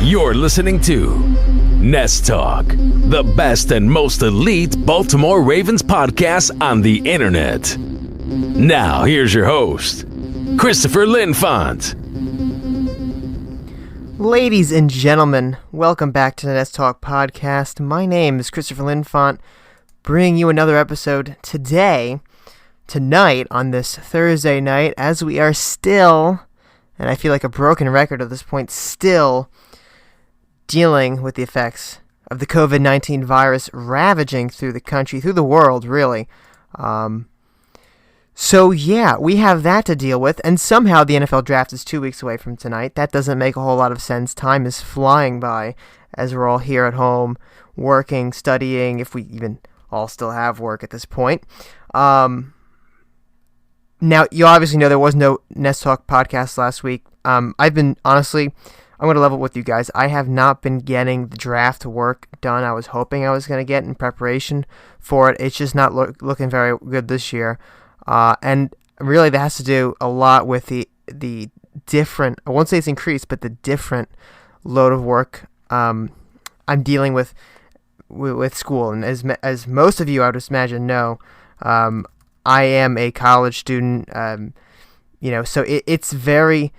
You're listening to NestTalk, the best and most elite Baltimore Ravens podcast on the internet. Now, here's your host, Christopher Linfante. Ladies and gentlemen, welcome back to the NestTalk podcast. My name is Christopher Linfante, bringing you another episode tonight, on this Thursday night, as we are still, and I feel like a broken record at this point, still dealing with the effects of the COVID-19 virus ravaging through the country, through the world, really. So yeah, we have that to deal with, and somehow the NFL draft is 2 weeks away from tonight. That doesn't make a whole lot of sense. Time is flying by as we're all here at home, working, studying, if we even all still have work at this point. Now, you obviously know there was no NestTalk podcast last week. I've been, honestly, I'm going to level with you guys. I have not been getting the draft work done I was hoping I was going to get in preparation for it. It's just not looking very good this year. And really that has to do a lot with the different, I won't say it's increased, but the different load of work I'm dealing with school. And as most of you, I would imagine, know, I am a college student, so it's very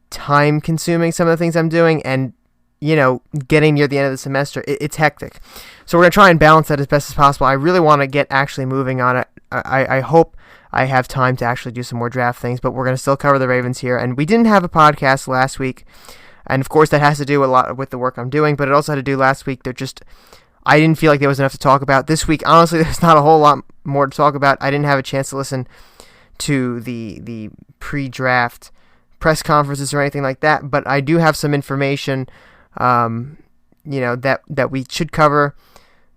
time consuming, some of the things I'm doing, and getting near the end of the semester, it's hectic. So we're going to try and balance that as best as possible. I really want to get actually moving on it. I hope I have time to actually do some more draft things, but we're going to still cover the Ravens here. And we didn't have a podcast last week, and of course that has to do a lot with the work I'm doing, but it also had to do last week. I didn't feel like there was enough to talk about. This week, honestly, there's not a whole lot more to talk about. I didn't have a chance to listen to the pre-draft press conferences or anything like that, but I do have some information, that we should cover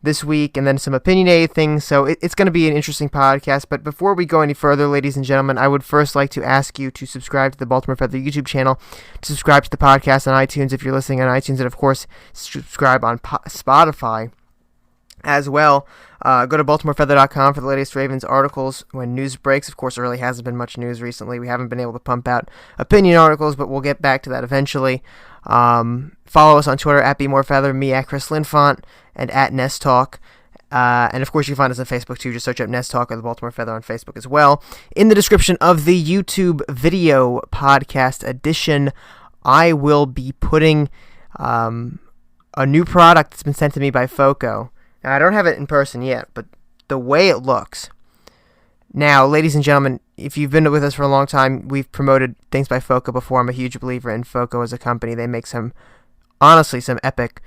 this week, and then some opinionated things. So it's going to be an interesting podcast. But before we go any further, ladies and gentlemen, I would first like to ask you to subscribe to the Baltimore Feather YouTube channel, to subscribe to the podcast on iTunes if you're listening on iTunes, and of course, subscribe on Spotify as well. Go to BaltimoreFeather.com for the latest Ravens articles when news breaks. Of course, there really hasn't been much news recently. We haven't been able to pump out opinion articles, but we'll get back to that eventually. Follow us on Twitter at BeMoreFeather, me at Chris Linfante, and at NestTalk. And of course, you can find us on Facebook too. Just search up NestTalk or the Baltimore Feather on Facebook as well. In the description of the YouTube video podcast edition, I will be putting a new product that's been sent to me by FOCO. Now, I don't have it in person yet, but the way it looks. Now, ladies and gentlemen, if you've been with us for a long time, we've promoted things by FOCO before. I'm a huge believer in FOCO as a company. They make some epic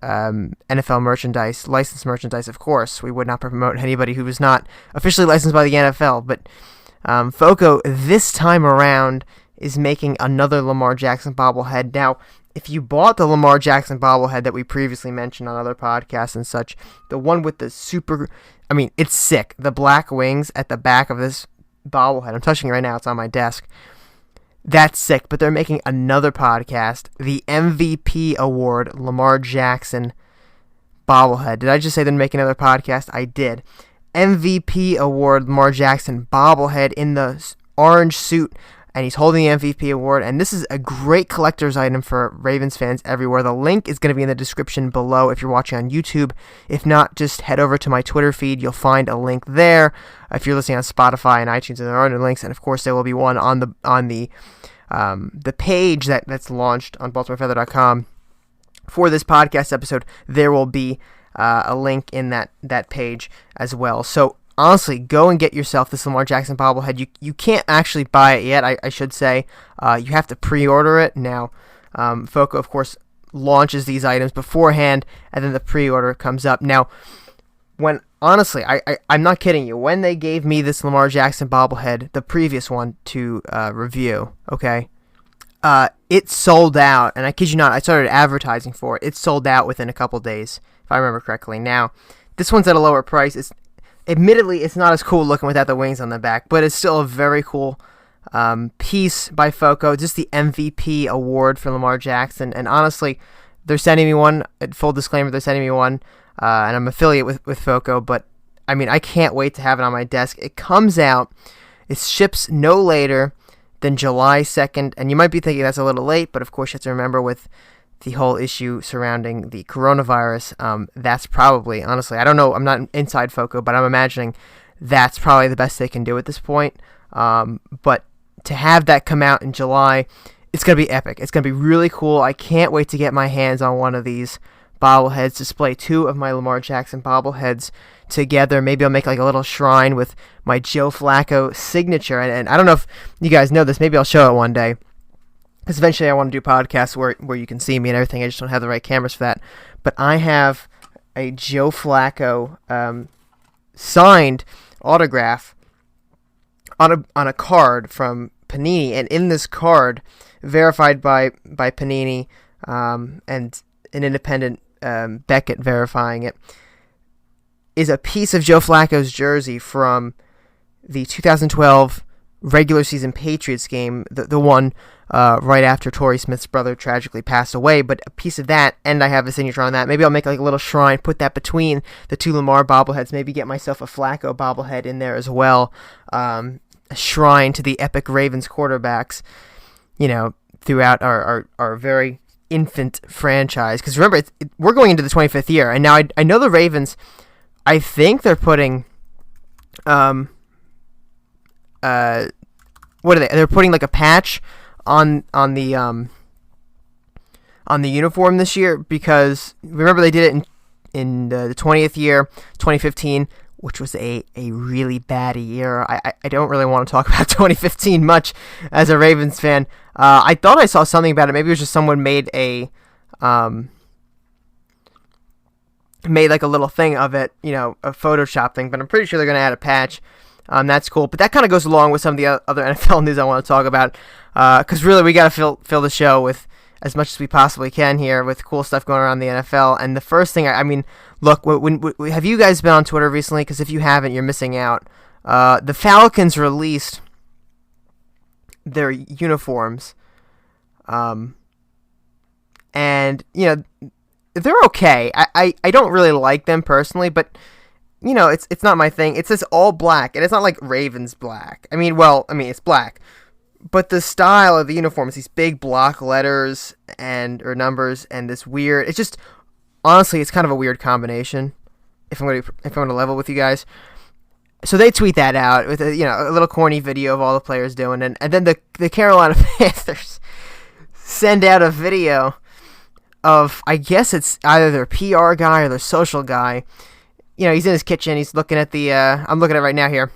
NFL merchandise, licensed merchandise, of course. We would not promote anybody who was not officially licensed by the NFL, but FOCO this time around is making another Lamar Jackson bobblehead. Now, if you bought the Lamar Jackson bobblehead that we previously mentioned on other podcasts and such, the one with the it's sick. The black wings at the back of this bobblehead, I'm touching it right now, it's on my desk. That's sick, but they're making another podcast, the MVP Award Lamar Jackson bobblehead. Did I just say they're making another podcast? I did. MVP Award Lamar Jackson bobblehead in the orange suit, and he's holding the MVP award, and this is a great collector's item for Ravens fans everywhere. The link is going to be in the description below if you're watching on YouTube. If not, just head over to my Twitter feed. You'll find a link there. If you're listening on Spotify and iTunes, there are no links, and of course there will be one on the page that's launched on BaltimoreFeather.com for this podcast episode. There will be a link in that page as well. So honestly, go and get yourself this Lamar Jackson bobblehead. You can't actually buy it yet, I should say. You have to pre-order it. Now, FOCO, of course, launches these items beforehand, and then the pre-order comes up. Now, honestly, I'm not kidding you. When they gave me this Lamar Jackson bobblehead, the previous one to review, okay, it sold out, and I kid you not, I started advertising for it. It sold out within a couple days, if I remember correctly. Now, this one's at a lower price. Admittedly, it's not as cool looking without the wings on the back, but it's still a very cool piece by FOCO. Just the MVP award for Lamar Jackson. And honestly, they're sending me one. Full disclaimer, they're sending me one. And I'm affiliate with FOCO, but I mean, I can't wait to have it on my desk. It comes out, it ships no later than July 2nd. And you might be thinking that's a little late, but of course you have to remember with the whole issue surrounding the coronavirus, that's probably, honestly, I don't know, I'm not inside FOCO, but I'm imagining that's probably the best they can do at this point. But to have that come out in July, it's going to be epic. It's going to be really cool. I can't wait to get my hands on one of these bobbleheads, display 2 of my Lamar Jackson bobbleheads together. Maybe I'll make like a little shrine with my Joe Flacco signature. And I don't know if you guys know this. Maybe I'll show it one day, because eventually I want to do podcasts where you can see me and everything. I just don't have the right cameras for that. But I have a Joe Flacco signed autograph on a card from Panini, and in this card, verified by Panini and an independent Beckett verifying it, is a piece of Joe Flacco's jersey from the 2012 regular season Patriots game, the one right after Torrey Smith's brother tragically passed away, but a piece of that, and I have a signature on that. Maybe I'll make like a little shrine, put that between the 2 Lamar bobbleheads, maybe get myself a Flacco bobblehead in there as well, a shrine to the epic Ravens quarterbacks, throughout our very infant franchise. Because remember, we're going into the 25th year, and now I know the Ravens, I think they're putting, what are they? They're putting like a patch on the uniform this year, because remember they did it in the 20th year, 2015, which was a really bad year. I don't really want to talk about 2015 much as a Ravens fan. I thought I saw something about it. Maybe it was just someone made like a little thing of it, a Photoshop thing, but I'm pretty sure they're going to add a patch. That's cool, but that kind of goes along with some of the other NFL news I want to talk about, because really we got to fill the show with as much as we possibly can here with cool stuff going around the NFL. And the first thing, look, have you guys been on Twitter recently? Because if you haven't, you're missing out. The Falcons released their uniforms, and they're okay. I don't really like them personally, but it's not my thing. It's this all black, and it's not like Ravens black. It's black, but the style of the uniform is these big block letters or numbers, and this weird. It's just, honestly, it's kind of a weird combination. If I'm going to level with you guys, so they tweet that out with a little corny video of all the players doing it, and then the Carolina Panthers send out a video of, I guess it's either their PR guy or their social guy. He's in his kitchen. He's looking at I'm looking at it right now here.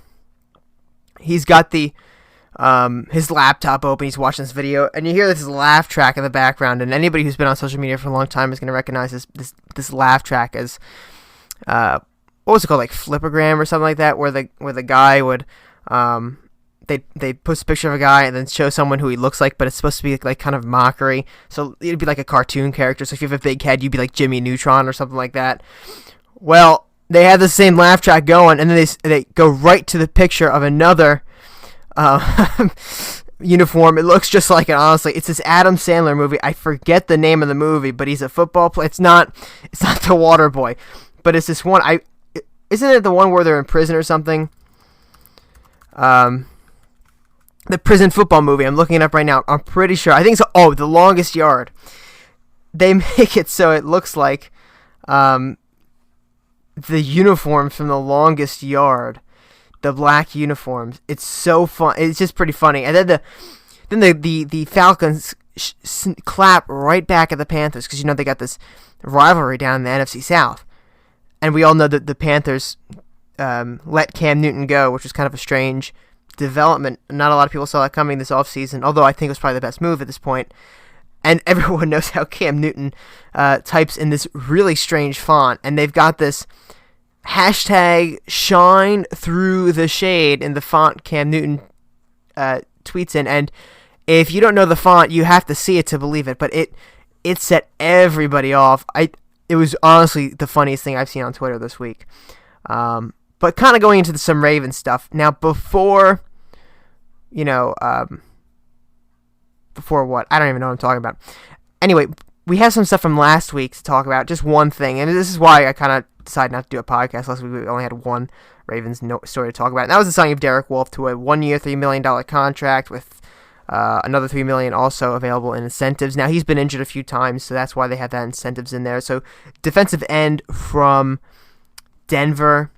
He's got his laptop open. He's watching this video, and you hear this laugh track in the background. And anybody who's been on social media for a long time is going to recognize this laugh track as what was it called, like Flipagram or something like that, where the guy would they post a picture of a guy and then show someone who he looks like, but it's supposed to be like kind of mockery. So it'd be like a cartoon character. So if you have a big head, you'd be like Jimmy Neutron or something like that. Well, they had the same laugh track going, and then they go right to the picture of another uniform. It looks just like it, honestly. It's this Adam Sandler movie. I forget the name of the movie, but he's a football player. It's not The Water Boy, but it's this one. Isn't it the one where they're in prison or something? The prison football movie. I'm looking it up right now. I'm pretty sure. I think so. The Longest Yard. They make it so it looks like the uniforms from The Longest Yard, the black uniforms. It's so fun. It's just pretty funny. And then the Falcons clap right back at the Panthers, because they got this rivalry down in the NFC South, and we all know that the Panthers let Cam Newton go, which was kind of a strange development. Not a lot of people saw that coming this offseason, although I think it was probably the best move at this point. And everyone knows how Cam Newton types in this really strange font. And they've got this hashtag shine through the shade in the font Cam Newton tweets in. And if you don't know the font, you have to see it to believe it. But it set everybody off. It was honestly the funniest thing I've seen on Twitter this week. But kind of going into some Ravens stuff. Now, before what? I don't even know what I'm talking about. Anyway, we have some stuff from last week to talk about. Just one thing. And this is why I kind of decided not to do a podcast last week. We only had one Ravens story to talk about. And that was the signing of Derek Wolfe to a 1-year, $3 million contract with Another $3 million also available in incentives. Now, he's been injured a few times, so that's why they have that incentives in there. So, defensive end from Denver.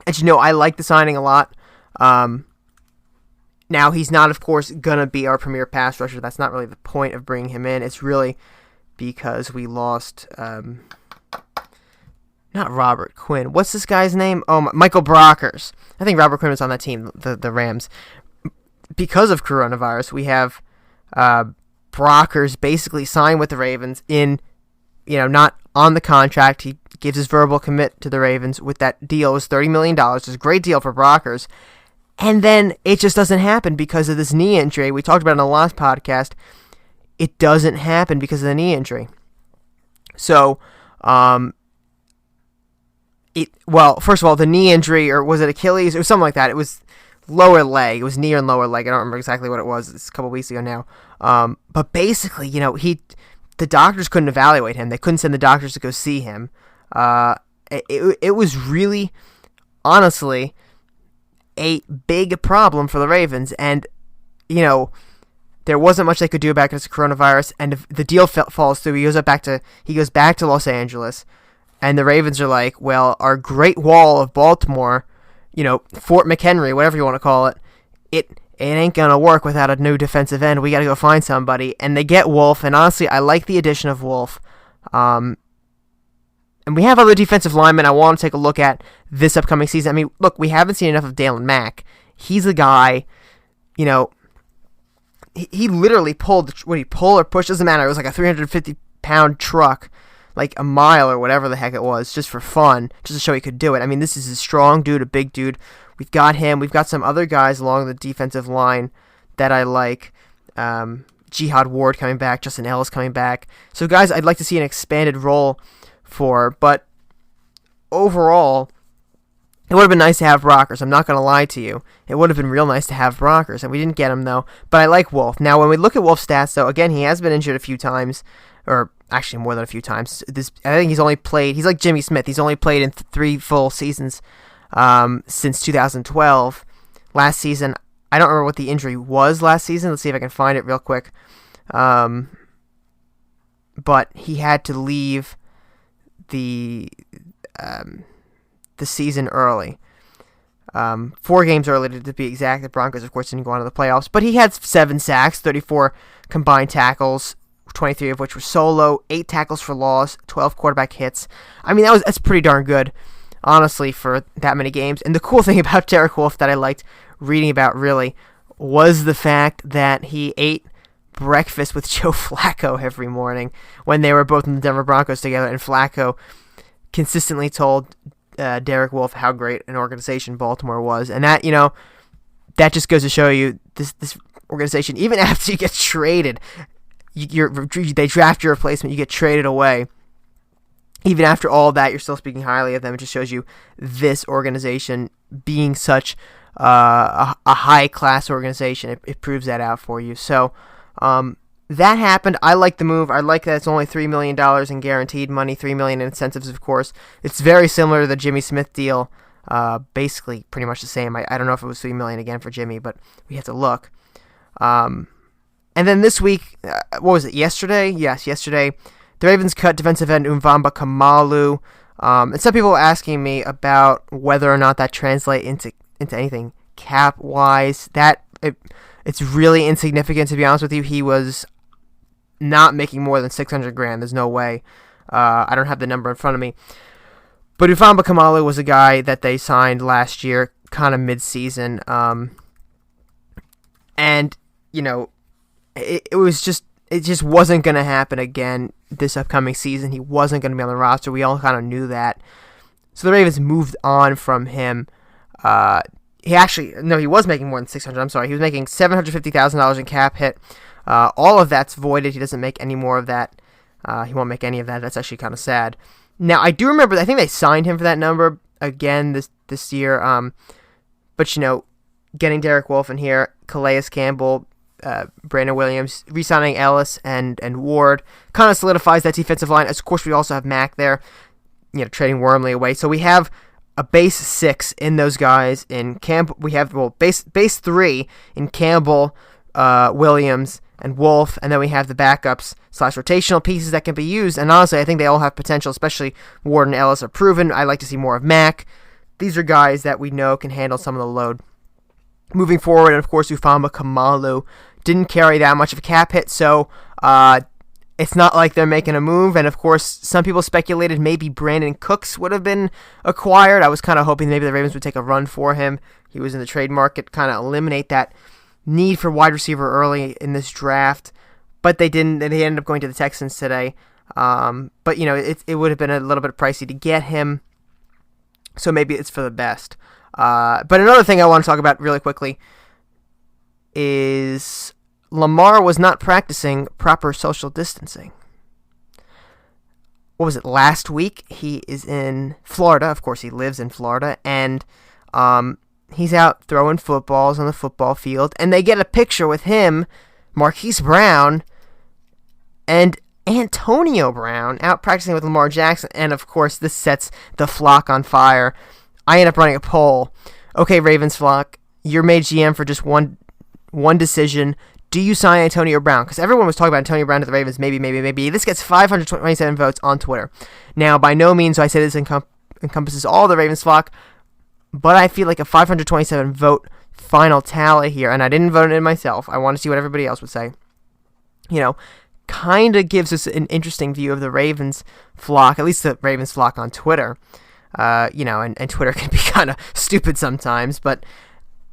As you know, I like the signing a lot. Now, he's not, of course, going to be our premier pass rusher. That's not really the point of bringing him in. It's really because we lost... not Robert Quinn. What's this guy's name? Oh, Michael Brockers. I think Robert Quinn was on that team, the Rams. Because of coronavirus, we have Brockers basically signed with the Ravens not on the contract. He gives his verbal commit to the Ravens with that deal. It was $30 million. It's a great deal for Brockers. And then it just doesn't happen because of this knee injury. We talked about it in the last podcast. It doesn't happen because of the knee injury. So, first of all, the knee injury, or was it Achilles? It was something like that. It was lower leg. It was knee and lower leg. I don't remember exactly what it was. It's a couple weeks ago now. But basically, the doctors couldn't evaluate him. They couldn't send the doctors to go see him. It was really, honestly, a big problem for the Ravens. And, there wasn't much they could do about it because of coronavirus. And if the deal falls through, he goes back to Los Angeles. And the Ravens are like, well, our Great Wall of Baltimore, Fort McHenry, whatever you want to call it, it ain't going to work without a new defensive end. We got to go find somebody. And they get Wolfe. And honestly, I like the addition of Wolfe. And we have other defensive linemen I want to take a look at this upcoming season. I mean, look, we haven't seen enough of Dalen Mack. He's a guy, he literally pulled, what he pull or push, doesn't matter. It was like a 350-pound truck, like a mile or whatever the heck it was, just for fun, just to show he could do it. I mean, this is a strong dude, a big dude. We've got him. We've got some other guys along the defensive line that I like. Jihad Ward coming back, Justin Ellis coming back. So, guys, I'd like to see an expanded role for, but overall, it would have been nice to have Brockers. I'm not going to lie to you. It would have been real nice to have Brockers, and we didn't get him, though. But I like Wolfe. Now, when we look at Wolfe's stats, though, again, he has been injured a few times, or actually more than a few times. I think he's like Jimmy Smith. He's only played in 3 full seasons since 2012. Last season, I don't remember what the injury was last season. Let's see if I can find it real quick. But he had to leave the season early. 4 games early to be exact. The Broncos, of course, didn't go on to the playoffs. But he had 7 sacks, 34 combined tackles, 23 of which were solo, 8 tackles for loss, 12 quarterback hits. I mean, that's pretty darn good, honestly, for that many games. And the cool thing about Derek Wolfe that I liked reading about, really, was the fact that he ate breakfast with Joe Flacco every morning when they were both in the Denver Broncos together, and Flacco consistently told Derek Wolfe how great an organization Baltimore was. And that, that just goes to show you this organization, even after you get traded, they draft your replacement, you get traded away. Even after all that, you're still speaking highly of them. It just shows you this organization being such a high-class organization. It proves that out for you. So that happened. I like the move. I like that it's only $3 million in guaranteed money, $3 million in incentives, of course. It's very similar to the Jimmy Smith deal. Basically, pretty much the same. I don't know if it was $3 million again for Jimmy, but we have to look. And then this week, what was it, yesterday? Yes, yesterday, the Ravens cut defensive end Mvamba Kamalu. And some people were asking me about whether or not that translates into anything cap-wise. It's really insignificant, to be honest with you. He was not making more than $600,000. There's no way. I don't have the number in front of me. But Mvamba Kamalu was a guy that they signed last year, kind of mid-season. And, it just wasn't going to happen again this upcoming season. He wasn't going to be on the roster. We all kind of knew that. So the Ravens moved on from him. He was making more than $600,000. I'm sorry. He was making $750,000 in cap hit. All of that's voided. He doesn't make any more of that. He won't make any of that. That's actually kind of sad. Now, I do remember, I think they signed him for that number again this year. But, getting Derek Wolfe in here, Calais Campbell, Brandon Williams, re-signing Ellis and Ward kind of solidifies that defensive line. Of course, we also have Mack there, trading Wormley away. So we have a base 6 in those guys. In Campbell, we have base 3 in Campbell, Williams, and Wolfe, and then we have the backups / rotational pieces that can be used, and honestly, I think they all have potential, especially Ward and Ellis are proven. I'd like to see more of Mack. These are guys that we know can handle some of the load. Moving forward, and of course, Ufama Kamalu didn't carry that much of a cap hit, so it's not like they're making a move, and of course, some people speculated maybe Brandon Cooks would have been acquired. I was kind of hoping maybe the Ravens would take a run for him. He was in the trade market, kind of eliminate that need for wide receiver early in this draft, but they didn't, and they ended up going to the Texans today. But, it would have been a little bit pricey to get him, so maybe it's for the best. But another thing I want to talk about really quickly is Lamar was not practicing proper social distancing. What was it, last week? He is in Florida. Of course, he lives in Florida, and he's out throwing footballs on the football field, and they get a picture with him, Marquise Brown, and Antonio Brown out practicing with Lamar Jackson, and of course, this sets the flock on fire. I end up running a poll. Okay, Ravens flock, you're made GM for just one decision. Do you sign Antonio Brown? Because everyone was talking about Antonio Brown to the Ravens. Maybe. This gets 527 votes on Twitter. Now, by no means do I say this encompasses all the Ravens flock, but I feel like a 527 vote final tally here, and I didn't vote it in myself. I want to see what everybody else would say. Kind of gives us an interesting view of the Ravens flock, at least the Ravens flock on Twitter. And Twitter can be kind of stupid sometimes, but,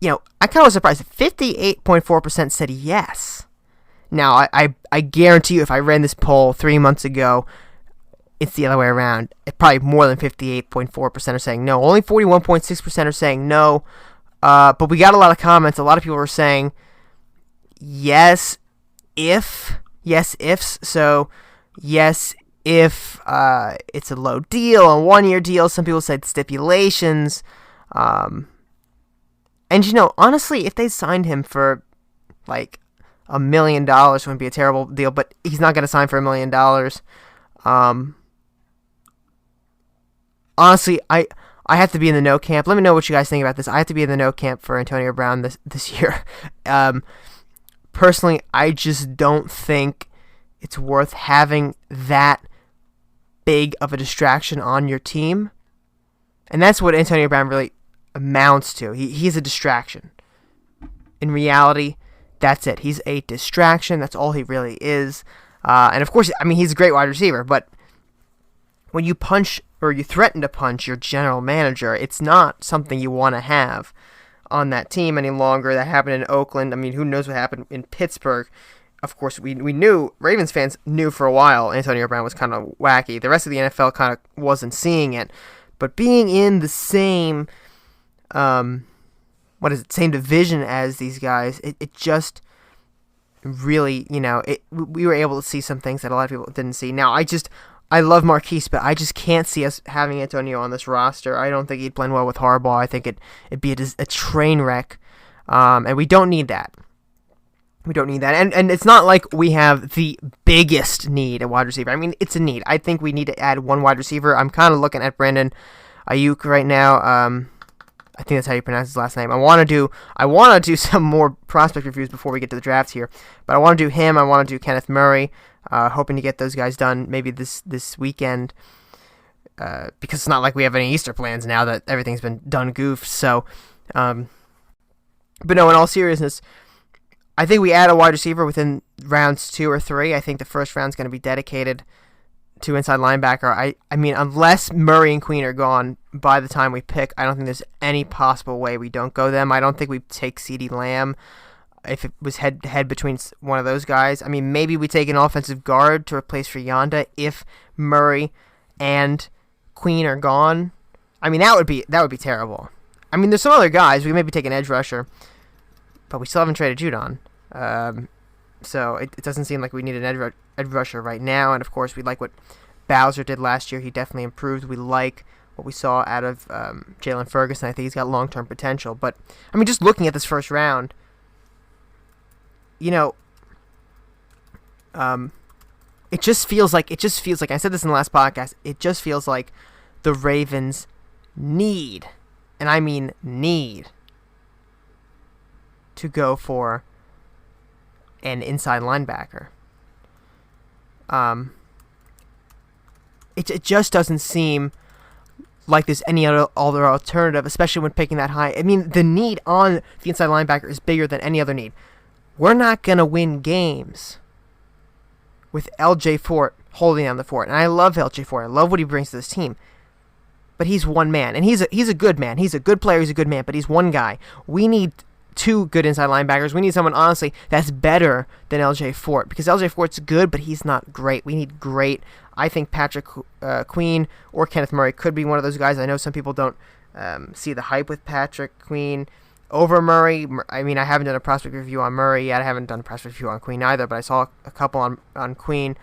I kind of was surprised. 58.4% said yes. Now, I guarantee you if I ran this poll 3 months ago, it's the other way around. Probably more than 58.4% are saying no. Only 41.6% are saying no. But we got a lot of comments. A lot of people were saying yes ifs. So yes if it's a low deal, a 1-year deal. Some people said stipulations. And honestly, if they signed him for like $1 million, it wouldn't be a terrible deal. But he's not going to sign for $1 million. Honestly, I have to be in the no camp. Let me know what you guys think about this. I have to be in the no camp for Antonio Brown this year. Personally, I just don't think it's worth having that big of a distraction on your team. And that's what Antonio Brown really amounts to. He's a distraction. In reality, that's it. He's a distraction. That's all he really is. And of course, he's a great wide receiver, but when you punch or you threaten to punch your general manager, it's not something you want to have on that team any longer. That happened in Oakland. Who knows what happened in Pittsburgh? Of course, we knew, Ravens fans knew for a while Antonio Brown was kind of wacky. The rest of the NFL kind of wasn't seeing it. But being in the same, same division as these guys, it just really, we were able to see some things that a lot of people didn't see. Now, I love Marquise, but I just can't see us having Antonio on this roster. I don't think he'd blend well with Harbaugh. I think it'd be a train wreck, and we don't need that. We don't need that. And it's not like we have the biggest need at wide receiver. It's a need. I think we need to add one wide receiver. I'm kind of looking at Brandon Ayuk right now. I think that's how you pronounce his last name. I want to do some more prospect reviews before we get to the draft here. But I want to do him. I want to do Kenneth Murray. Hoping to get those guys done maybe this weekend. Because it's not like we have any Easter plans now that everything's been done goofed. So, but no, in all seriousness, I think we add a wide receiver within rounds 2 or 3. I think the first round's going to be dedicated to inside linebacker. Unless Murray and Queen are gone by the time we pick, I don't think there's any possible way we don't go them. I don't think we take CeeDee Lamb if it was head-to-head between one of those guys. Maybe we take an offensive guard to replace Yonda if Murray and Queen are gone. That would be terrible. There's some other guys. We maybe take an edge rusher, but we still haven't traded Judon. So it doesn't seem like we need an edge rusher right now. And of course, we like what Bowser did last year. He definitely improved. We like what we saw out of Jalen Ferguson. I think he's got long-term potential. But just looking at this first round, it just feels like, I said this in the last podcast, it just feels like the Ravens need, and I mean need, to go for an inside linebacker. It just doesn't seem like there's any other alternative, especially when picking that high. I mean, the need on the inside linebacker is bigger than any other need. We're not going to win games with LJ Fort holding down the fort. And I love LJ Fort. I love what he brings to this team. But he's one man. And he's a good man. He's a good player. He's a good man. But he's one guy. We need two good inside linebackers. We need someone, honestly, that's better than LJ Fort. Because LJ Fort's good, but he's not great. We need great. I think Patrick Queen or Kenneth Murray could be one of those guys. I know some people don't see the hype with Patrick Queen over Murray. I mean, I haven't done a prospect review on Murray yet. I haven't done a prospect review on Queen either, but I saw a couple on Queen.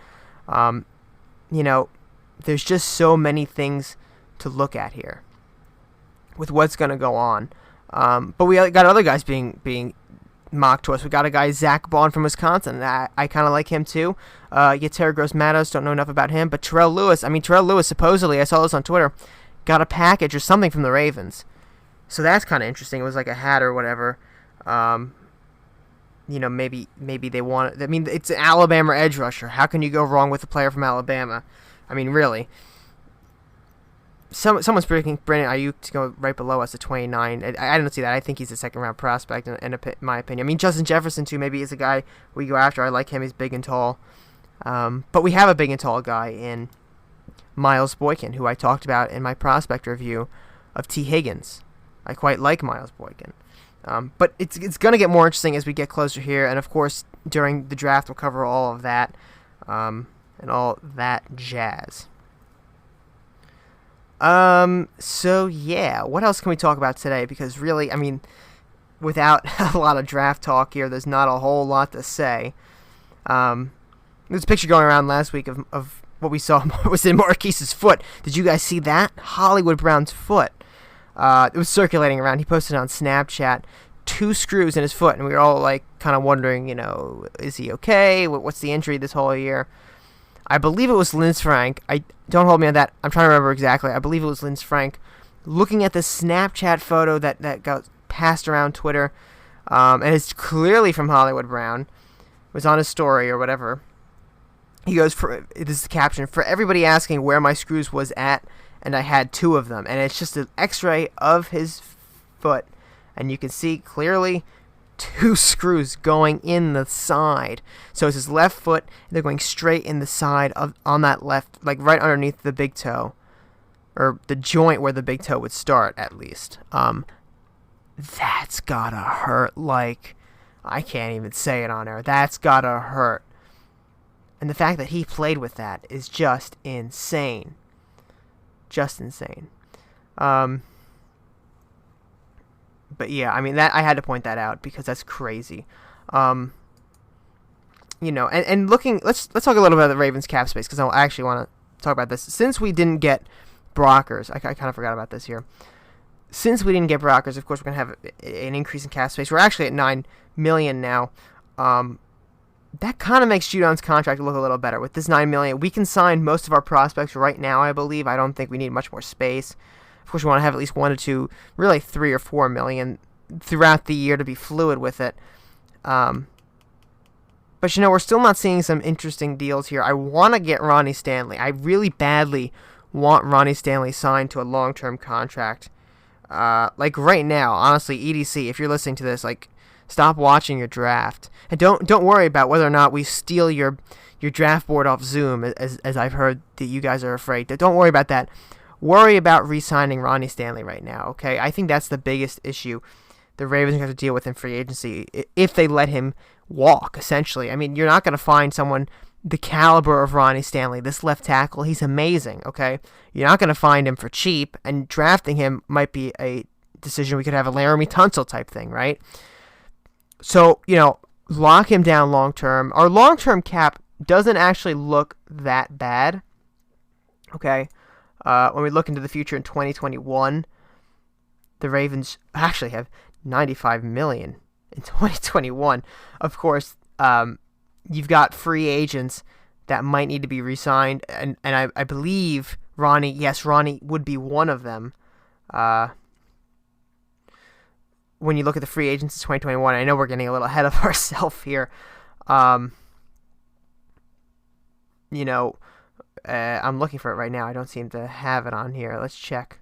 There's just so many things to look at here with what's going to go on. But we got other guys being mocked to us. We got a guy, Zach Bond from Wisconsin. I kind of like him too. Terry Gross-Matos, don't know enough about him. But Terrell Lewis supposedly, I saw this on Twitter, got a package or something from the Ravens. So that's kind of interesting. It was like a hat or whatever. Maybe they want it. I mean, it's an Alabama edge rusher. How can you go wrong with a player from Alabama? I mean, really. Someone's predicting Brandon Ayuk to go right below us at 29. I don't see that. I think he's a second-round prospect, in my opinion. I mean, Justin Jefferson, too, maybe is a guy we go after. I like him. He's big and tall. But we have a big and tall guy in Miles Boykin, who I talked about in my prospect review of T. Higgins. I quite like Miles Boykin. But it's going to get more interesting as we get closer here. And, of course, during the draft, we'll cover all of that and all that jazz. So yeah, what else can we talk about today? Because really, I mean, without a lot of draft talk here, there's not a whole lot to say. There's a picture going around last week of what we saw was in Marquise's foot. Did you guys see that? Hollywood Brown's foot. It was circulating around. He posted it on Snapchat. 2 screws in his foot, and we were all like kind of wondering, is he okay? What's the injury this whole year? I believe it was Linfante. Don't hold me on that. I'm trying to remember exactly. I believe it was Linfante. Looking at the Snapchat photo that got passed around Twitter, and it's clearly from Hollywood Brown. It was on his story or whatever. He goes, this is the caption, for everybody asking where my screws was at, and I had 2 of them. And it's just an x-ray of his foot, and you can see clearly 2 screws going in the side. So it's his left foot, and they're going straight in the side on that left, like right underneath the big toe, or the joint where the big toe would start, at least. That's gotta hurt. Like, I can't even say it on air. That's gotta hurt. And the fact that he played with that is just insane. Just insane. But yeah, I mean, that I had to point that out because that's crazy. And looking, let's talk a little bit about the Ravens cap space because I actually want to talk about this. Since we didn't get Brockers, I kind of forgot about this here. Since we didn't get Brockers, of course, we're going to have an increase in cap space. We're actually at $9 million now. That kind of makes Judon's contract look a little better. With this $9 million, we can sign most of our prospects right now, I believe. I don't think we need much more space. Of course, we want to have at least 1 or 2, really 3 or 4 million throughout the year to be fluid with it. But, we're still not seeing some interesting deals here. I want to get Ronnie Stanley. I really badly want Ronnie Stanley signed to a long-term contract. Like right now, honestly, EDC, if you're listening to this, like, stop watching your draft. And don't worry about whether or not we steal your draft board off Zoom, as I've heard that you guys are afraid. Don't worry about that. Worry about re-signing Ronnie Stanley right now, okay? I think that's the biggest issue the Ravens have to deal with in free agency if they let him walk, essentially. I mean, you're not going to find someone the caliber of Ronnie Stanley, this left tackle. He's amazing, okay? You're not going to find him for cheap, and drafting him might be a decision. We could have a Laramie Tunsil type thing, right? So, lock him down long-term. Our long-term cap doesn't actually look that bad, okay? When we look into the future in 2021, the Ravens actually have $95 million in 2021. Of course, you've got free agents that might need to be re-signed, and I believe Ronnie would be one of them. When you look at the free agents in 2021, I know we're getting a little ahead of ourselves here, Um, I'm looking for it right now. I don't seem to have it on here. Let's check.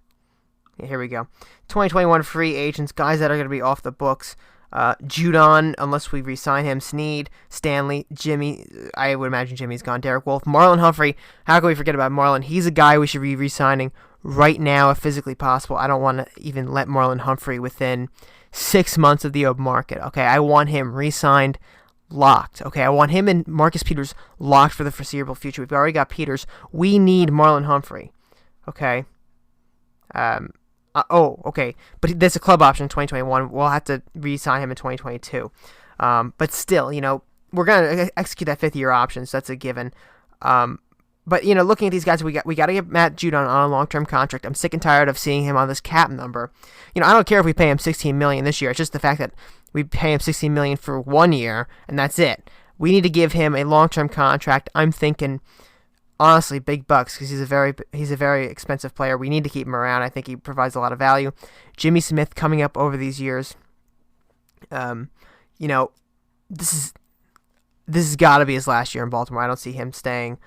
Yeah, here we go. 2021 free agents, guys that are going to be off the books. Judon, unless we re-sign him. Snead, Stanley, Jimmy. I would imagine Jimmy's gone. Derek Wolfe, Marlon Humphrey. How can we forget about Marlon? He's a guy we should be re-signing right now if physically possible. I don't want to even let Marlon Humphrey within 6 months of the open market. Okay, I want him re-signed, locked. Okay, I want him and Marcus Peters locked for the foreseeable future. We've already got Peters. We need Marlon Humphrey. Okay. Okay. But there's a club option in 2021. We'll have to re-sign him in 2022. But still, we're gonna execute that 5th-year option, so that's a given. But looking at these guys, we got to get Matt Judon on a long-term contract. I'm sick and tired of seeing him on this cap number. I don't care if we pay him $16 million this year. It's just the fact that we pay him $16 million for 1 year, and that's it. We need to give him a long-term contract. I'm thinking, honestly, big bucks, because he's a very expensive player. We need to keep him around. I think he provides a lot of value. Jimmy Smith coming up over these years. This has got to be his last year in Baltimore. I don't see him staying.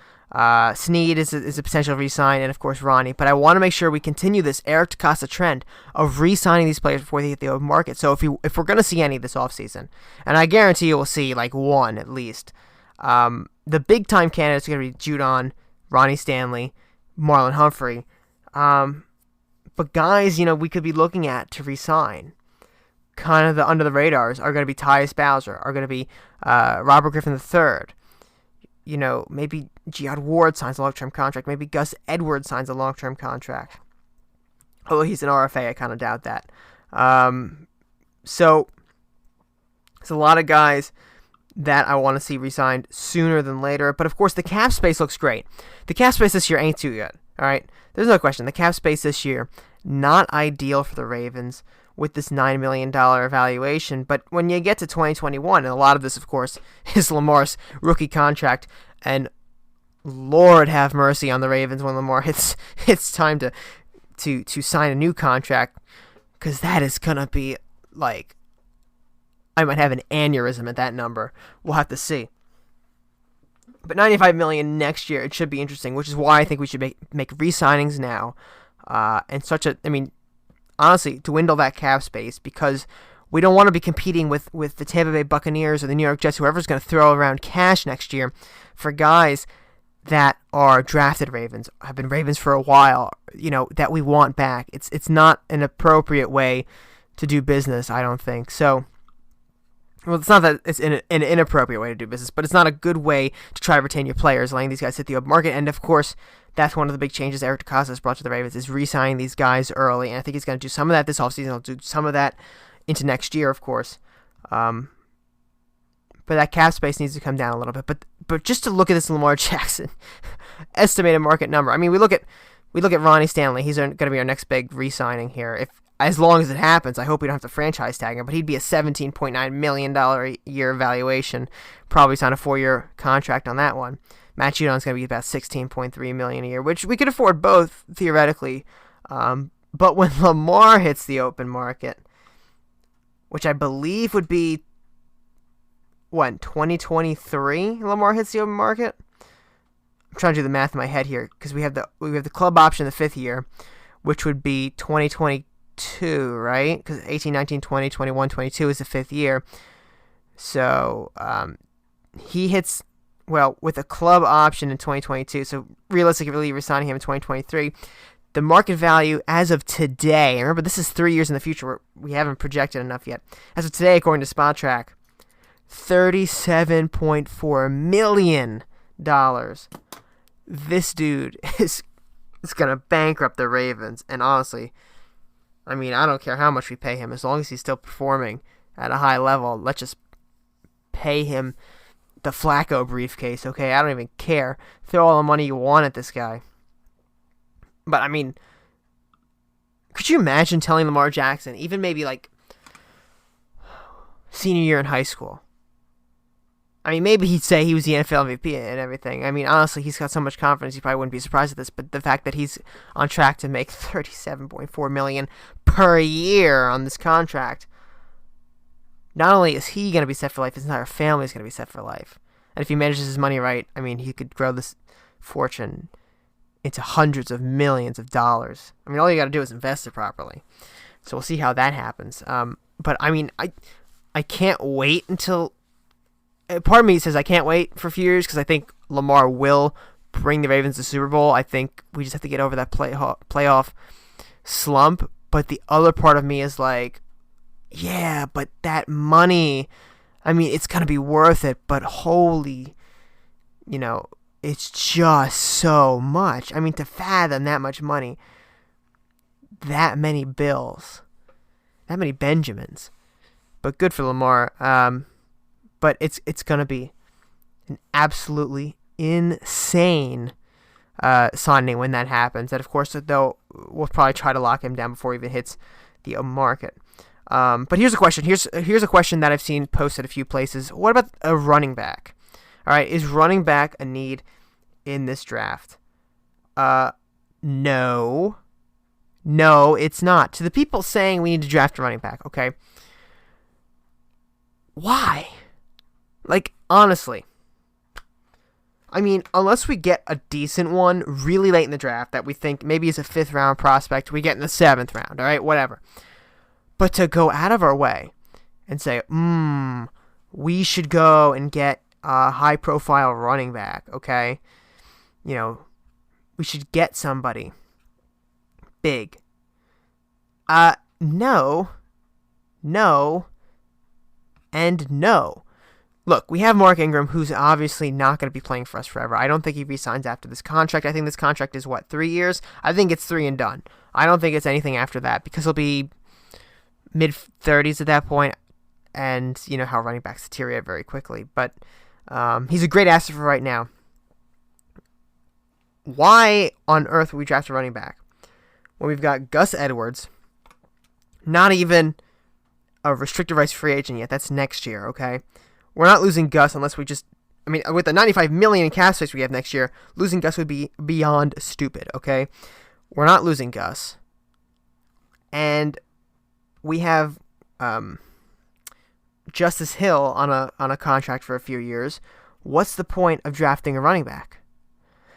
Snead is a potential re-sign, and of course Ronnie. But I want to make sure we continue this Eric DeCosta trend of re-signing these players before they hit the open market. So if we're going to see any this offseason, and I guarantee you we'll see like one at least, the big time candidates are going to be Judon, Ronnie Stanley, Marlon Humphrey. But guys, we could be looking at to re-sign, kind of the under the radars, are going to be Tyus Bowser, are going to be Robert Griffin III. Maybe Giad Ward signs a long-term contract. Maybe Gus Edwards signs a long-term contract. Although he's an RFA, I kind of doubt that. So there's a lot of guys that I want to see re-signed sooner than later. But, of course, the cap space looks great. The cap space this year ain't too good, all right? There's no question. The cap space this year, not ideal for the Ravens with this $9 million valuation. But when you get to 2021, and a lot of this, of course, is Lamar's rookie contract, and Lord have mercy on the Ravens when Lamar hits time to sign a new contract, because that is going to be like, I might have an aneurysm at that number. We'll have to see. But $95 million next year, it should be interesting, which is why I think we should make re-signings now. Honestly, dwindle that cap space, because we don't want to be competing with the Tampa Bay Buccaneers or the New York Jets, whoever's going to throw around cash next year for guys that are drafted Ravens, have been Ravens for a while, that we want back. It's not an appropriate way to do business, I don't think. So, well, it's not that it's an inappropriate way to do business, but it's not a good way to try to retain your players, letting these guys hit the open market. And, of course, that's one of the big changes Eric DeCosta has brought to the Ravens, is re-signing these guys early. And I think he's going to do some of that this offseason. He'll do some of that into next year, of course. But that cap space needs to come down a little bit. But just to look at this Lamar Jackson estimated market number. I mean, we look at Ronnie Stanley. He's going to be our next big re-signing here. As long as it happens, I hope we don't have to franchise tag him, but he'd be a $17.9 million a year valuation. Probably sign a 4-year contract on that one. Matt Judon's going to be about $16.3 million a year, which we could afford both, theoretically. But when Lamar hits the open market, which I believe would be, 2023 Lamar hits the open market? I'm trying to do the math in my head here, because we have the club option the 5th year, which would be 2022, right? Because 18, 19, 20, 21, 22 is the 5th year. So he hits, with a club option in 2022, so realistically resigning him in 2023, the market value as of today, and remember this is 3 years in the future, we haven't projected enough yet, as of today, according to SpotTrack, $37.4 million. This dude is going to bankrupt the Ravens. And honestly, I don't care how much we pay him. As long as he's still performing at a high level, let's just pay him the Flacco briefcase, okay? I don't even care. Throw all the money you want at this guy. But, could you imagine telling Lamar Jackson, even maybe senior year in high school, maybe he'd say he was the NFL MVP and everything. Honestly, he's got so much confidence, he probably wouldn't be surprised at this. But the fact that he's on track to make $37.4 million per year on this contract, not only is he going to be set for life, his entire family is going to be set for life. And if he manages his money right, I mean, he could grow this fortune into hundreds of millions of dollars. I mean, all you got to do is invest it properly. So we'll see how that happens. But I mean, I can't wait until. Part of me says I can't wait for a few years because I think Lamar will bring the Ravens to Super Bowl. I think we just have to get over that playoff slump. But the other part of me is like, yeah, but that money, I mean, it's going to be worth it. But holy, it's just so much. I mean, to fathom that much money, that many bills, that many Benjamins. But good for Lamar. But it's going to be an absolutely insane signing when that happens. And, of course, though, we'll probably try to lock him down before he even hits the market. But here's a question. Here's a question that I've seen posted a few places. What about a running back? All right, is running back a need in this draft? No. No, it's not. To the people saying we need to draft a running back, okay? Why? Like, honestly. I mean, unless we get a decent one really late in the draft that we think maybe is a 5th round prospect, we get in the 7th round, all right? Whatever. But to go out of our way and say, we should go and get a high-profile running back, okay? We should get somebody big. No, and no. Look, we have Mark Ingram, who's obviously not going to be playing for us forever. I don't think he re-signs after this contract. I think this contract is, 3 years? I think it's 3 and done. I don't think it's anything after that, because he'll be mid-30s at that point, and you know how running backs deteriorate very quickly. But he's a great asset for right now. Why on earth would we draft a running back when we've got Gus Edwards, not even a restricted rights free agent yet? That's next year, okay? We're not losing Gus unless we just... I mean, with the $95 million in cap space we have next year, losing Gus would be beyond stupid, okay? We're not losing Gus. And we have Justice Hill on a contract for a few years. What's the point of drafting a running back?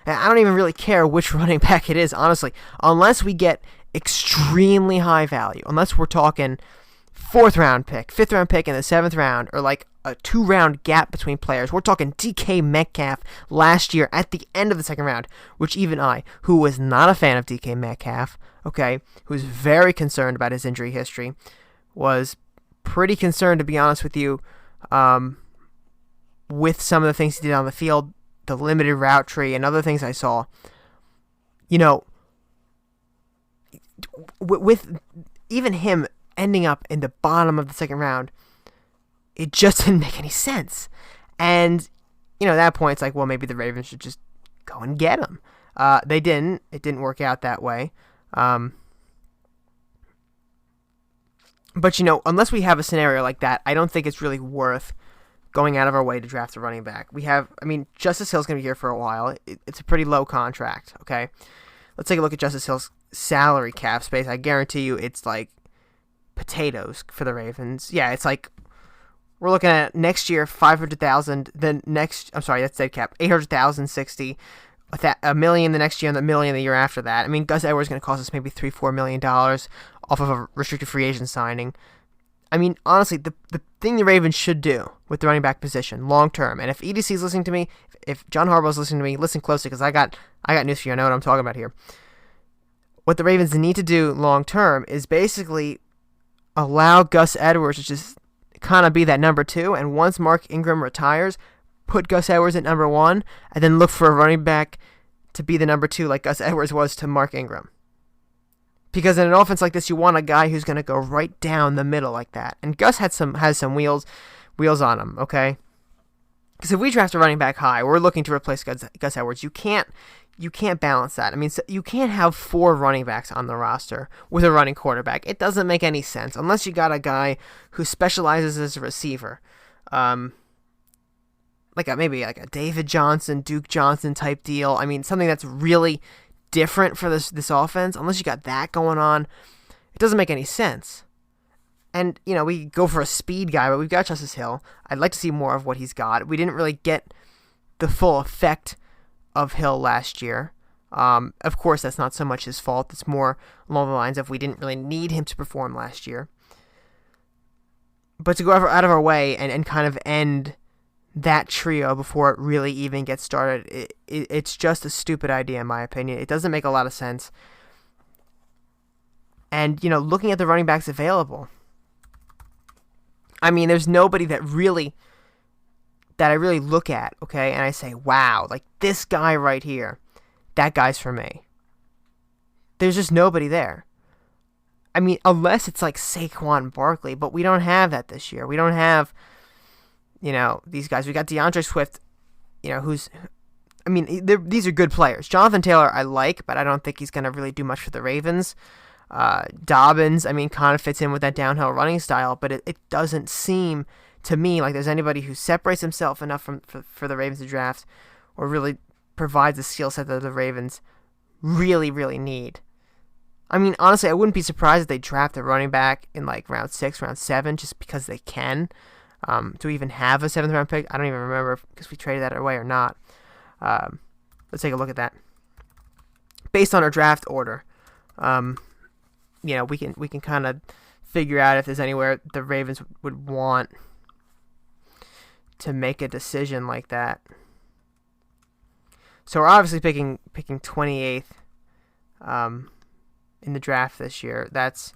And I don't even really care which running back it is, honestly. Unless we get extremely high value. Unless we're talking 4th round pick, 5th round pick in the 7th round, or like a 2-round gap between players. We're talking DK Metcalf last year at the end of the 2nd round, which even I, who was not a fan of DK Metcalf, okay, who's very concerned about his injury history, was pretty concerned, to be honest with you, with some of the things he did on the field, the limited route tree, and other things I saw. You know, with even him ending up in the bottom of the 2nd round, it just didn't make any sense. And, you know, at that point, it's like, well, maybe the Ravens should just go and get him. They didn't. It didn't work out that way. But, you know, unless we have a scenario like that, I don't think it's really worth going out of our way to draft a running back. We have, I mean, Justice Hill's going to be here for a while. It's a pretty low contract, okay? Let's take a look at Justice Hill's salary cap space. I guarantee you it's like potatoes for the Ravens. Yeah, it's like, we're looking at next year, $500,000. Then that's dead cap. $800,000, 60, $1 million the next year, and $1 million the year after that. I mean, Gus Edwards is going to cost us maybe $3-4 million off of a restricted free agent signing. I mean, honestly, the thing the Ravens should do with the running back position long term, and if EDC is listening to me, if John Harbaugh is listening to me, listen closely, because I got news for you. I know what I'm talking about here. What the Ravens need to do long term is basically allow Gus Edwards to just kind of be that number 2, and once Mark Ingram retires, put Gus Edwards at number 1, and then look for a running back to be the number 2 like Gus Edwards was to Mark Ingram. Because in an offense like this, you want a guy who's going to go right down the middle like that. And Gus has some wheels on him, okay? Because if we draft a running back high, we're looking to replace Gus Edwards. You can't balance that. I mean, you can't have 4 running backs on the roster with a running quarterback. It doesn't make any sense unless you got a guy who specializes as a receiver. Maybe a David Johnson, Duke Johnson type deal. I mean, something that's really different for this offense. Unless you got that going on, it doesn't make any sense. And, we go for a speed guy, but we've got Justice Hill. I'd like to see more of what he's got. We didn't really get the full effect of Hill last year. Of course, that's not so much his fault. It's more along the lines of we didn't really need him to perform last year. But to go out of our way and kind of end that trio before it really even gets started, it's just a stupid idea in my opinion. It doesn't make a lot of sense. And, looking at the running backs available, I mean, there's nobody that I really look at, okay, and I say, wow, like this guy right here, that guy's for me. There's just nobody there. I mean, unless it's like Saquon Barkley, but we don't have that this year. We don't have, these guys. We got DeAndre Swift, these are good players. Jonathan Taylor I like, but I don't think he's going to really do much for the Ravens. Dobbins, kind of fits in with that downhill running style, but it doesn't seem to me like there's anybody who separates himself enough for the Ravens to draft or really provides the skill set that the Ravens really, really need. Honestly, I wouldn't be surprised if they draft a running back in like round 6, round 7, just because they can. To even have a 7th round pick, I don't even remember because we traded that away or not. Let's take a look at that. Based on our draft order, we can kind of figure out if there's anywhere the Ravens would want to make a decision like that. So we're obviously picking 28th in the draft this year. That's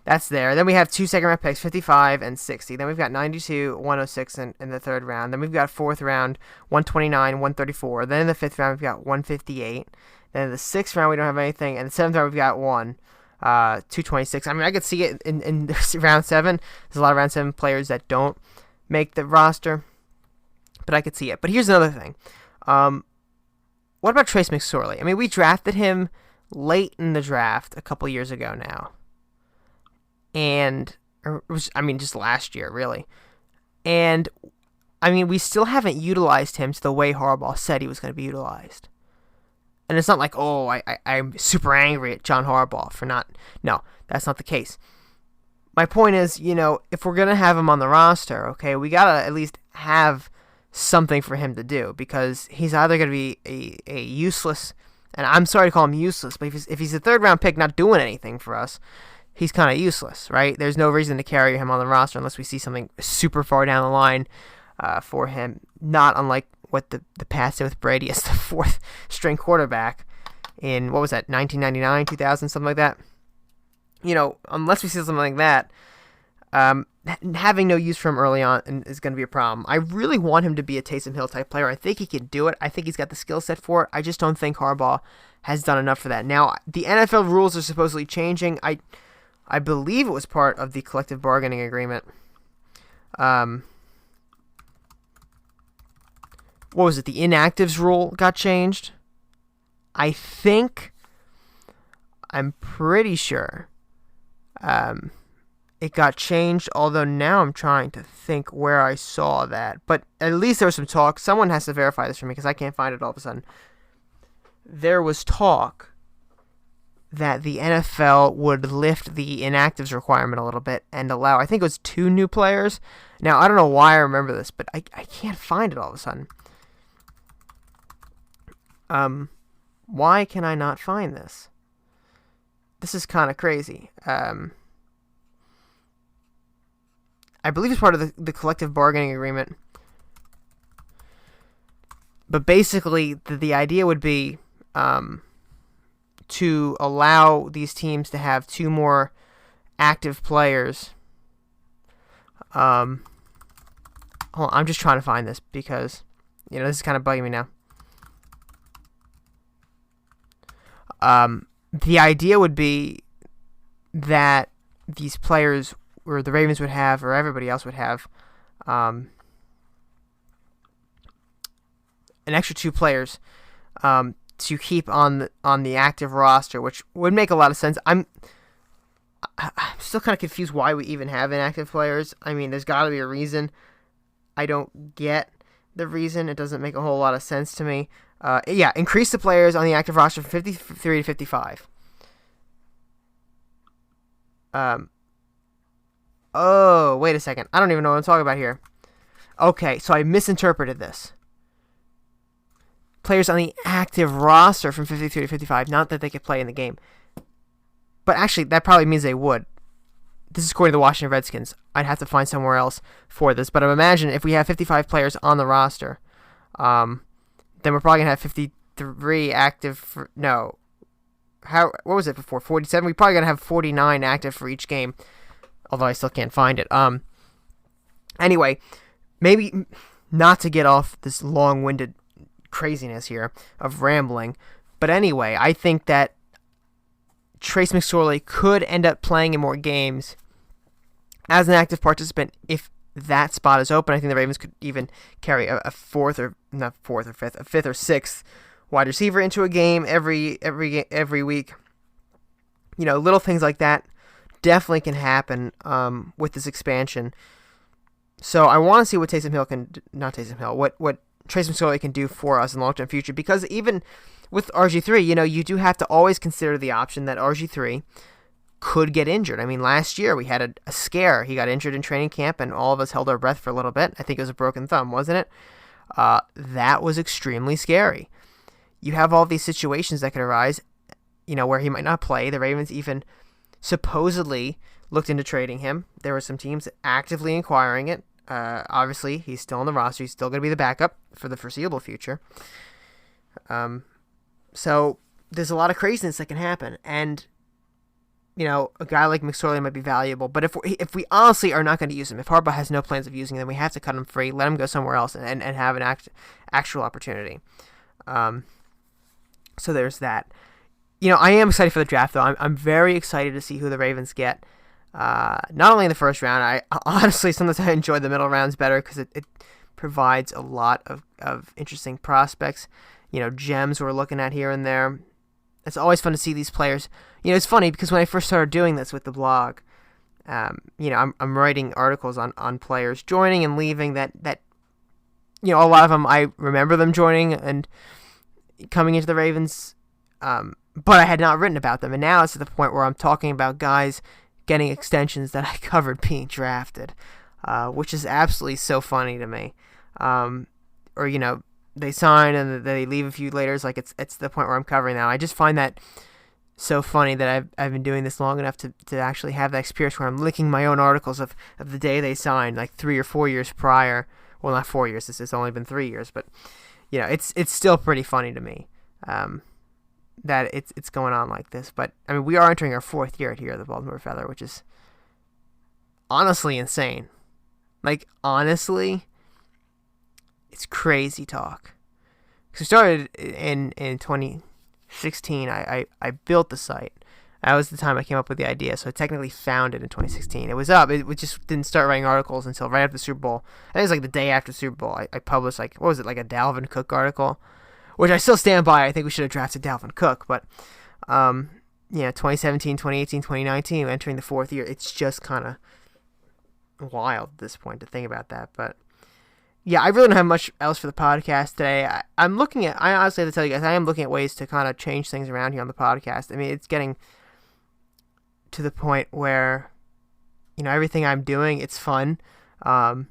that's there. Then we have 2 second-round picks, 55 and 60. Then we've got 92, 106 in the 3rd round. Then we've got 4th round, 129, 134. Then in the 5th round, we've got 158. Then in the 6th round, we don't have anything. And the 7th round, we've got 226. I could see it in round 7. There's a lot of round 7 players that don't make the roster, but I could see it. But here's another thing. What about Trace McSorley? We drafted him late in the draft a couple years ago now. And, just last year, really. And, we still haven't utilized him to the way Harbaugh said he was going to be utilized. And it's not like, I'm super angry at John Harbaugh for not... No, that's not the case. My point is, if we're going to have him on the roster, okay, we got to at least have something for him to do, because he's either going to be a useless... And I'm sorry to call him useless, but if he's a 3rd round pick not doing anything for us, he's kind of useless, right? There's no reason to carry him on the roster unless we see something super far down the line for him, not unlike what the past did with Brady as the 4th string quarterback in, 1999, 2000, something like that. Unless we see something like that, having no use for him early on is going to be a problem. I really want him to be a Taysom Hill type player. I think he can do it. I think he's got the skill set for it. I just don't think Harbaugh has done enough for that. Now, the NFL rules are supposedly changing. I believe it was part of the collective bargaining agreement. What was it? The inactives rule got changed. I'm pretty sure it got changed, although now I'm trying to think where I saw that. But at least there was some talk. Someone has to verify this for me because I can't find it all of a sudden. There was talk that the NFL would lift the inactives requirement a little bit and allow, I think it was 2 new players. Now, I don't know why I remember this, but I can't find it all of a sudden. Why can I not find this? This is kind of crazy. I believe it's part of the collective bargaining agreement. But basically, the idea would be to allow these teams to have 2 more active players. Hold on, I'm just trying to find this because, this is kind of bugging me now. The idea would be that these players, or the Ravens would have, or everybody else would have, an extra 2 players to keep on the active roster, which would make a lot of sense. I'm still kind of confused why we even have inactive players. There's got to be a reason. I don't get the reason. It doesn't make a whole lot of sense to me. Increase the players on the active roster from 53 to 55. Oh, wait a second. I don't even know what I'm talking about here. Okay, so I misinterpreted this. Players on the active roster from 53 to 55, not that they could play in the game. But actually, that probably means they would. This is according to the Washington Redskins. I'd have to find somewhere else for this. But I imagine if we have 55 players on the roster, then we're probably going to have 53 active. What was it before? 47? We're probably going to have 49 active for each game. Although I still can't find it. Anyway, maybe not to get off this long-winded craziness here of rambling. But anyway, I think that Trace McSorley could end up playing in more games as an active participant if that spot is open. I think the Ravens could even carry a fifth or sixth wide receiver into a game every week. You know, little things like that definitely can happen with this expansion. So I want to see what what Trace McSorley can do for us in the long-term future, because even with RG3, you know, you do have to always consider the option that RG3 could get injured. I mean, last year we had a scare. He got injured in training camp, and all of us held our breath for a little bit. I think it was a broken thumb, wasn't it? That was extremely scary. You have all these situations that could arise, you know, where he might not play. The Ravens even supposedly looked into trading him. There were some teams actively inquiring it. Obviously, he's still on the roster. He's still going to be the backup for the foreseeable future. So there's a lot of craziness that can happen, and you know, a guy like McSorley might be valuable. But if we honestly are not going to use him, if Harbaugh has no plans of using him, then we have to cut him free, let him go somewhere else, and have an actual opportunity. So there's that. You know, I am excited for the draft, though. I'm very excited to see who the Ravens get. Not only in the first round, I honestly sometimes I enjoy the middle rounds better because it provides a lot of interesting prospects. You know, gems we're looking at here and there. It's always fun to see these players. You know, it's funny because when I first started doing this with the blog, you know, I'm writing articles on players joining and leaving that you know, a lot of them I remember them joining and coming into the Ravens, but I had not written about them. And now it's to the point where I'm talking about guys getting extensions that I covered being drafted, which is absolutely so funny to me. Or, you know, they sign and they leave a few later. It's like it's the point where I'm covering now. I just find that so funny that I've been doing this long enough to actually have that experience where I'm linking my own articles of the day they signed, like 3 or 4 years prior. Well, not 4 years. This has only been 3 years, but you know, it's still pretty funny to me that it's going on like this. But I mean, we are entering our 4th year here at the Baltimore Feather, which is honestly insane. Like, honestly, it's crazy talk. Because we started in 2016. I built the site. That was the time I came up with the idea. So I technically found it in 2016. It was up. It just didn't start writing articles until right after the Super Bowl. I think it was like the day after the Super Bowl. I published, like, what was it, like a Dalvin Cook article, which I still stand by. I think we should have drafted Dalvin Cook. But, yeah, 2017, 2018, 2019, entering the 4th year. It's just kind of wild at this point to think about that. But yeah, I really don't have much else for the podcast today. I honestly have to tell you guys, I am looking at ways to kind of change things around here on the podcast. I mean, it's getting to the point where, you know, everything I'm doing, it's fun. But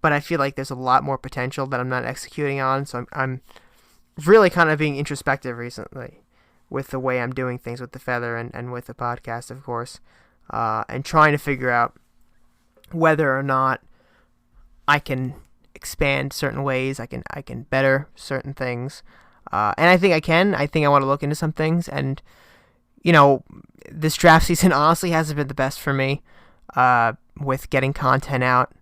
I feel like there's a lot more potential that I'm not executing on. So I'm really kind of being introspective recently with the way I'm doing things with the Feather and with the podcast, of course, and trying to figure out whether or not I can expand certain ways, I can better certain things, and I think I can. I think I want to look into some things, and you know, this draft season honestly hasn't been the best for me with getting content out,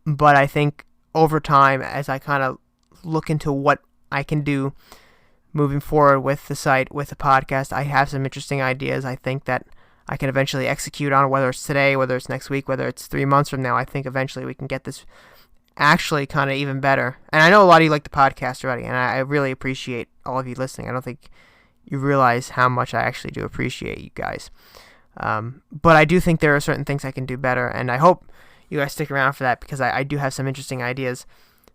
but I think over time, as I kind of look into what I can do moving forward with the site, with the podcast, I have some interesting ideas I think that I can eventually execute on, whether it's today, whether it's next week, whether it's 3 months from now. I think eventually we can get this actually kind of even better. And I know a lot of you like the podcast already, and I really appreciate all of you listening. I don't think you realize how much I actually do appreciate you guys. But I do think there are certain things I can do better, and I hope you guys stick around for that because I do have some interesting ideas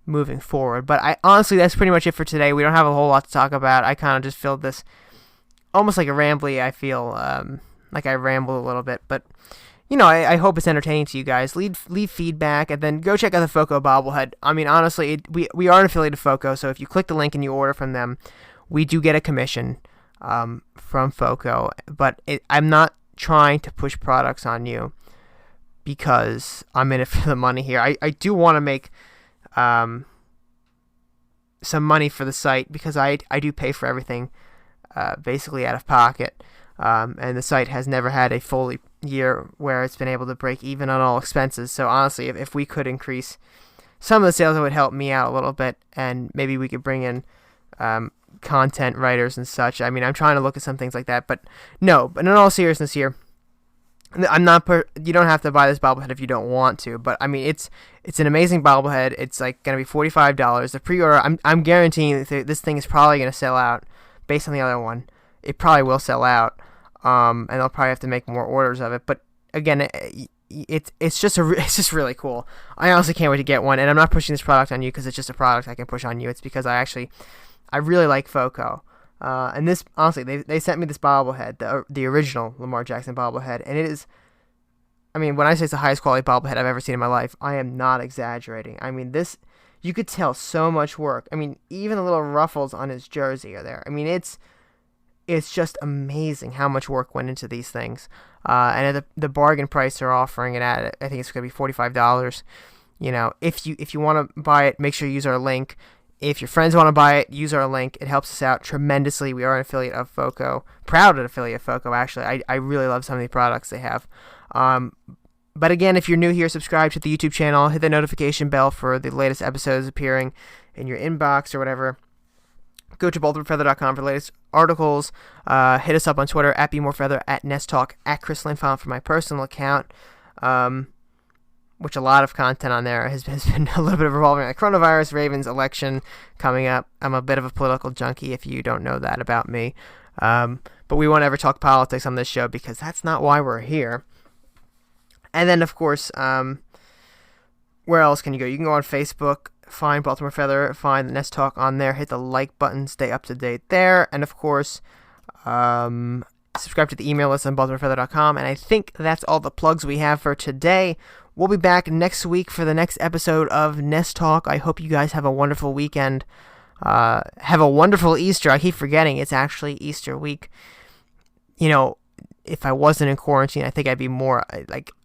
moving forward. But honestly, that's pretty much it for today. We don't have a whole lot to talk about. I kind of just filled this almost like a rambly, I feel, like I rambled a little bit, but I hope it's entertaining to you guys. Leave feedback, and then go check out the FOCO bobblehead. I mean, honestly, we are an affiliate of FOCO, so if you click the link and you order from them, we do get a commission from FOCO. But I'm not trying to push products on you because I'm in it for the money here. I do want to make some money for the site because I do pay for everything basically out of pocket. And the site has never had a full year where it's been able to break even on all expenses. So honestly, if we could increase some of the sales, it would help me out a little bit, and maybe we could bring in content writers and such. I mean, I'm trying to look at some things like that, but in all seriousness here, I'm not. You don't have to buy this bobblehead if you don't want to, but I mean, it's an amazing bobblehead. It's like gonna be $45. The pre-order, I'm guaranteeing that this thing is probably gonna sell out based on the other one. It probably will sell out, and they'll probably have to make more orders of it. But again, it's just really cool. I honestly can't wait to get one, and I'm not pushing this product on you because it's just a product I can push on you. It's because I really like FOCO. And this, honestly, they sent me this bobblehead, the original Lamar Jackson bobblehead, and it is, I mean, when I say it's the highest quality bobblehead I've ever seen in my life, I am not exaggerating. I mean, this, you could tell so much work. I mean, even the little ruffles on his jersey are there. I mean, it's just amazing how much work went into these things. And at the bargain price they're offering it at, I think it's going to be $45. If you want to buy it, make sure you use our link. If your friends want to buy it, use our link. It helps us out tremendously. We are an affiliate of FOCO. Proud an affiliate of FOCO, actually. I really love some of the products they have. But again, if you're new here, subscribe to the YouTube channel. Hit the notification bell for the latest episodes appearing in your inbox or whatever. Go to BaltimoreFeather.com for the latest articles. Hit us up on Twitter, at @BeMoreFeather, at NestTalk, at Chris Linfante for my personal account. Which a lot of content on there has been a little bit of revolving around coronavirus, Ravens, election coming up. I'm a bit of a political junkie if you don't know that about me. But we won't ever talk politics on this show because that's not why we're here. And then, of course, where else can you go? You can go on Facebook, find Baltimore Feather, find the NestTalk on there, hit the like button, stay up to date there. And, of course, subscribe to the email list on BaltimoreFeather.com. And I think that's all the plugs we have for today. We'll be back next week for the next episode of NestTalk. I hope you guys have a wonderful weekend. Have a wonderful Easter. I keep forgetting it's actually Easter week. If I wasn't in quarantine, I think I'd be more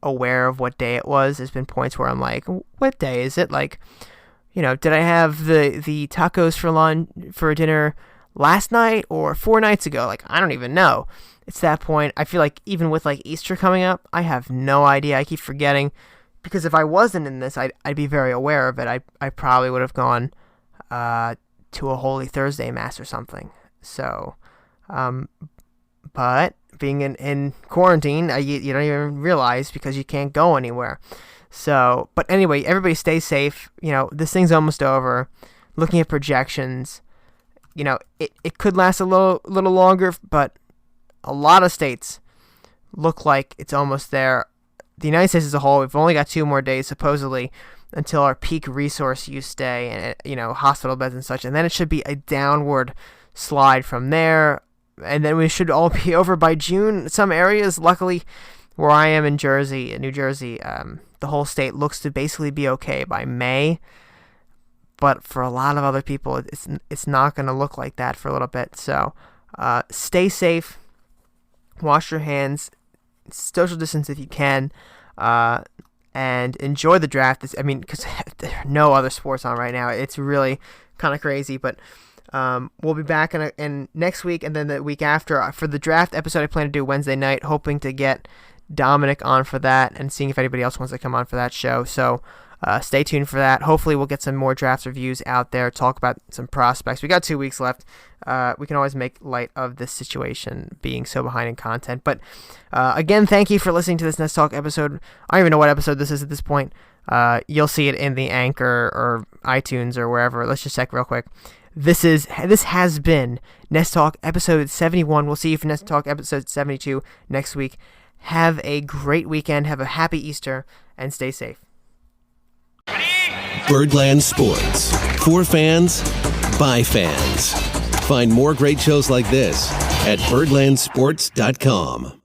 aware of what day it was. There's been points where I'm like, what day is it? Did I have the tacos for dinner last night or 4 nights ago? I don't even know. It's that point. I feel like even with Easter coming up, I have no idea. I keep forgetting. Because if I wasn't in this, I'd be very aware of it. I probably would have gone to a Holy Thursday Mass or something. So, but being in quarantine, you don't even realize because you can't go anywhere. So, but anyway, everybody stay safe. This thing's almost over. Looking at projections, it could last a little longer, but a lot of states look like it's almost there. The United States as a whole, we've only got 2 more days, supposedly, until our peak resource use day and, hospital beds and such. And then it should be a downward slide from there. And then we should all be over by June. Some areas, luckily, where I am in New Jersey, the whole state looks to basically be okay by May. But for a lot of other people, it's not going to look like that for a little bit. So stay safe. Wash your hands. Social distance if you can, and enjoy the draft. Because there are no other sports on right now. It's really kind of crazy, but we'll be back in next week and then the week after for the draft episode. I plan to do Wednesday night, hoping to get Dominic on for that and seeing if anybody else wants to come on for that show. So stay tuned for that. Hopefully we'll get some more draft reviews out there, talk about some prospects. We got 2 weeks left. We can always make light of this situation being so behind in content. But again, thank you for listening to this NestTalk episode. I don't even know what episode this is at this point. You'll see it in the Anchor or iTunes or wherever. Let's just check real quick. This has been NestTalk episode 71. We'll see you for NestTalk episode 72 next week. Have a great weekend. Have a happy Easter and stay safe. Birdland Sports. For fans, by fans. Find more great shows like this at birdlandsports.com.